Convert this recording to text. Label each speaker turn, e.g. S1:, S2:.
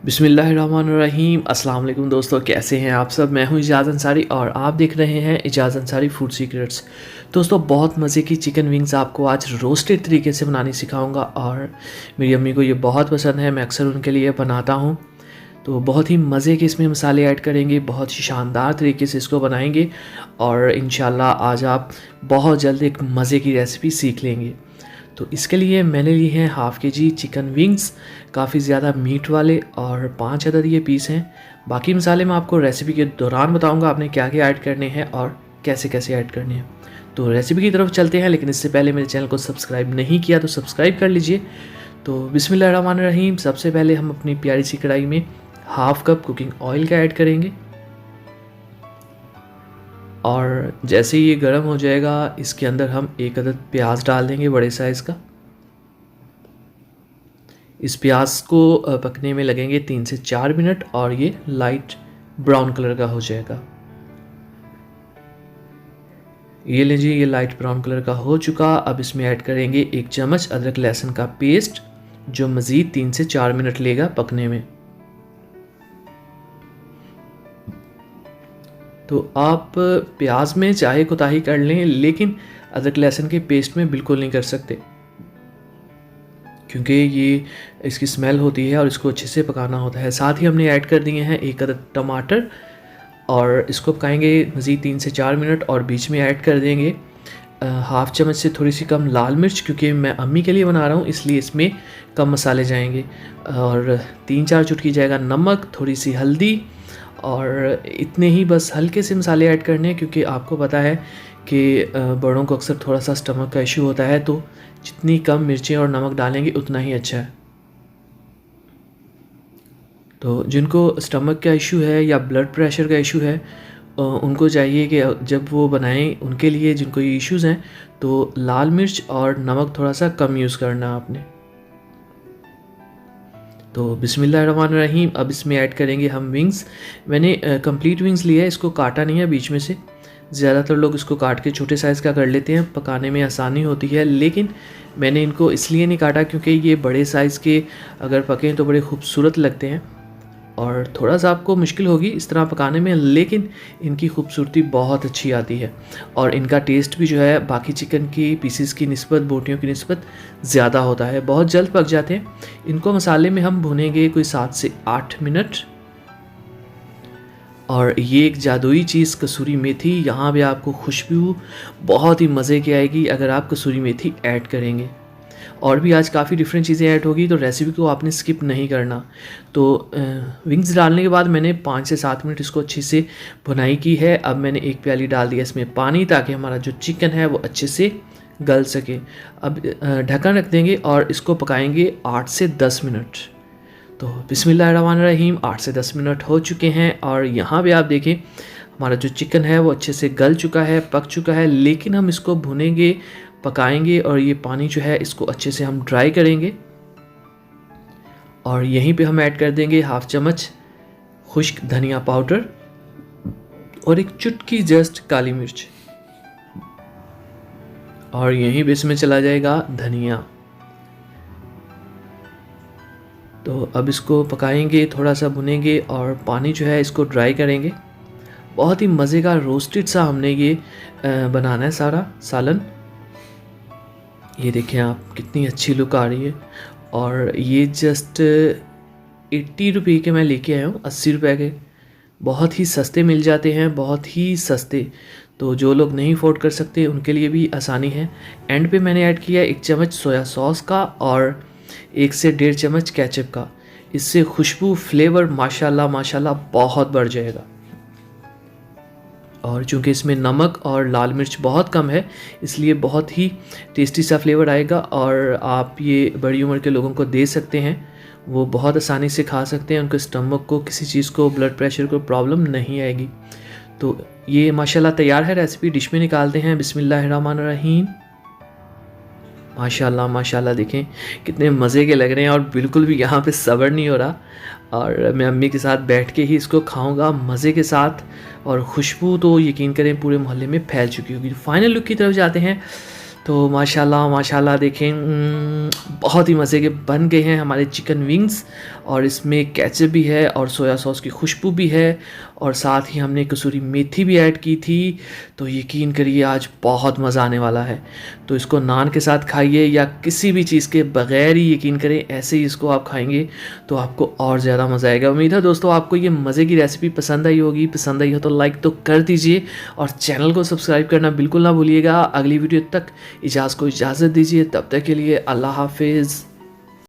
S1: बिस्मिल्लाहिर्रहमानिर्रहीम। अस्सलाम वालेकुम दोस्तों, कैसे हैं आप सब। मैं हूं इजाज़ अंसारी और आप देख रहे हैं इजाज़ अंसारी फूड सीक्रेट्स। दोस्तों, बहुत मज़े की चिकन विंग्स आपको आज रोस्टेड तरीके से बनानी सिखाऊंगा और मेरी अम्मी को ये बहुत पसंद है। मैं अक्सर उनके लिए बनाता हूं। तो बहुत ही मज़े के इसमें मसाले ऐड करेंगे, बहुत ही शानदार तरीके से इसको बनाएंगे और इंशाल्लाह आज आप बहुत जल्द एक मज़े की रेसिपी सीख लेंगे। तो इसके लिए मैंने लिए हैं हाफ़ के जी चिकन विंग्स, काफ़ी ज़्यादा मीट वाले, और 5 अदद ये पीस हैं। बाकी मसाले मैं आपको रेसिपी के दौरान बताऊंगा आपने क्या क्या ऐड करने हैं और कैसे कैसे ऐड करने हैं। तो रेसिपी की तरफ चलते हैं, लेकिन इससे पहले मेरे चैनल को सब्सक्राइब नहीं किया तो सब्सक्राइब कर लीजिए। तो बिस्मिल्लाहिर्रहमानिर्रहीम। सबसे पहले हम अपनी प्यारी सी कढ़ाई में हाफ़ कप कुकिंग ऑयल का ऐड करेंगे और जैसे ही ये गर्म हो जाएगा इसके अंदर हम 1 अदद प्याज डाल देंगे, बड़े साइज़ का। इस प्याज को पकने में लगेंगे 3 से 4 मिनट और ये लाइट ब्राउन कलर का हो जाएगा। ये लीजिए, ये लाइट ब्राउन कलर का हो चुका। अब इसमें ऐड करेंगे 1 चम्मच अदरक लहसुन का पेस्ट, जो मज़ीद 3 से 4 मिनट लेगा पकने में। तो आप प्याज में चाहे कोताही कर लें, लेकिन अदरक लहसुन के पेस्ट में बिल्कुल नहीं कर सकते, क्योंकि ये इसकी स्मेल होती है और इसको अच्छे से पकाना होता है। साथ ही हमने ऐड कर दिए हैं 1 अदद टमाटर और इसको पकाएंगे मज़ीद 3 से 4 मिनट। और बीच में ऐड कर देंगे हाफ़ चम्मच से थोड़ी सी कम लाल मिर्च, क्योंकि मैं अम्मी के लिए बना रहा हूँ इसलिए इसमें कम मसाले जाएंगे। और 3-4 चुटकी जाएगा नमक, थोड़ी सी हल्दी, और इतने ही बस हल्के से मसाले ऐड करने हैं, क्योंकि आपको पता है कि बड़ों को अक्सर थोड़ा सा स्टमक का इशू होता है, तो जितनी कम मिर्चें और नमक डालेंगे उतना ही अच्छा है। तो जिनको स्टमक का इशू है या ब्लड प्रेशर का इशू है उनको चाहिए कि जब वो बनाएं, उनके लिए जिनको ये इश्यूज़ हैं, तो लाल मिर्च और नमक थोड़ा सा कम यूज़ करना आपने। तो बिस्मिल्लाहिर्रहमानिर्रहीम। अब इसमें ऐड करेंगे हम विंग्स। मैंने कंप्लीट विंग्स लिया है, इसको काटा नहीं है बीच में से। ज़्यादातर लोग इसको काट के छोटे साइज़ का कर लेते हैं, पकाने में आसानी होती है, लेकिन मैंने इनको इसलिए नहीं काटा क्योंकि ये बड़े साइज़ के अगर पकें तो बड़े खूबसूरत लगते हैं और थोड़ा सा आपको मुश्किल होगी इस तरह पकाने में, लेकिन इनकी खूबसूरती बहुत अच्छी आती है और इनका टेस्ट भी जो है बाकी चिकन की पीसीस की निस्बत, बोटियों की निस्बत ज़्यादा होता है, बहुत जल्द पक जाते हैं। इनको मसाले में हम भुनेंगे कोई 7 से 8 मिनट। और ये एक जादुई चीज़ कसूरी मेथी, यहाँ भी आपको खुशबू बहुत ही मज़े की आएगी अगर आप कसूरी मेथी ऐड करेंगे। और भी आज काफ़ी डिफरेंट चीज़ें ऐड होगी, तो रेसिपी को आपने स्किप नहीं करना। तो विंग्स डालने के बाद मैंने 5 से 7 मिनट इसको अच्छे से भुनाई की है। अब मैंने 1 प्याली डाल दिया इसमें पानी, ताकि हमारा जो चिकन है वो अच्छे से गल सके। अब ढक्कन रख देंगे और इसको पकाएंगे 8 से 10 मिनट। तो बिस्मिल्लाहिर्रहमानिर्रहीम, 8 से 10 मिनट हो चुके हैं और यहाँ पे आप देखें हमारा जो चिकन है वो अच्छे से गल चुका है, पक चुका है, लेकिन हम इसको भुनेंगे, पकाएंगे और ये पानी जो है इसको अच्छे से हम ड्राई करेंगे। और यहीं पे हम ऐड कर देंगे हाफ़ चम्मच खुश्क धनिया पाउडर और 1 चुटकी जस्ट काली मिर्च, और यहीं पे इसमें चला जाएगा धनिया। तो अब इसको पकाएंगे, थोड़ा सा भुनेंगे और पानी जो है इसको ड्राई करेंगे। बहुत ही मज़े का रोस्टेड सा हमने ये बनाना है सारा सालन। ये देखें आप, कितनी अच्छी लुक आ रही है। और ये जस्ट 80 रुपये के मैं लेके आया हूँ, 80 रुपये के। बहुत ही सस्ते मिल जाते हैं, बहुत ही सस्ते। तो जो लोग नहीं अफोर्ड कर सकते उनके लिए भी आसानी है। एंड पे मैंने ऐड किया 1 चम्मच सोया सॉस का और 1 से 1.5 चम्मच केचप का। इससे खुशबू, फ्लेवर माशाल्लाह माशाल्लाह बहुत बढ़ जाएगा। और चूँकि इसमें नमक और लाल मिर्च बहुत कम है, इसलिए बहुत ही टेस्टी सा फ्लेवर आएगा और आप ये बड़ी उम्र के लोगों को दे सकते हैं, वो बहुत आसानी से खा सकते हैं। उनके स्टमक को, किसी चीज़ को, ब्लड प्रेशर को प्रॉब्लम नहीं आएगी। तो ये माशाल्लाह तैयार है रेसिपी। डिश में निकालते हैं। बिस्मिल्लाहिर्रहमानिर्रहीम। माशाल्लाह माशाल्लाह, देखें कितने मज़े के लग रहे हैं और बिल्कुल भी यहाँ पे सब्र नहीं हो रहा। और मैं अम्मी के साथ बैठ के ही इसको खाऊंगा मज़े के साथ। और खुशबू तो यकीन करें पूरे मोहल्ले में फैल चुकी होगी। फाइनल लुक की तरफ जाते हैं। तो माशाल्लाह माशाल्लाह देखें बहुत ही मज़े के बन गए हैं हमारे चिकन विंग्स। और इसमें केचप भी है और सोया सॉस की खुशबू भी है और साथ ही हमने कसूरी मेथी भी ऐड की थी। तो यकीन करिए आज बहुत मज़ा आने वाला है। तो इसको नान के साथ खाइए या किसी भी चीज़ के बगैर ही, यकीन करें ऐसे ही इसको आप खाएंगे तो आपको और ज़्यादा मज़ा आएगा। उम्मीद है दोस्तों आपको ये मज़े की रेसिपी पसंद आई होगी। पसंद आई हो तो लाइक तो कर दीजिए और चैनल को सब्सक्राइब करना बिल्कुल ना भूलिएगा। अगली वीडियो तक को इजाज़त दीजिए, तब तक के लिए अल्लाह हाफिज़।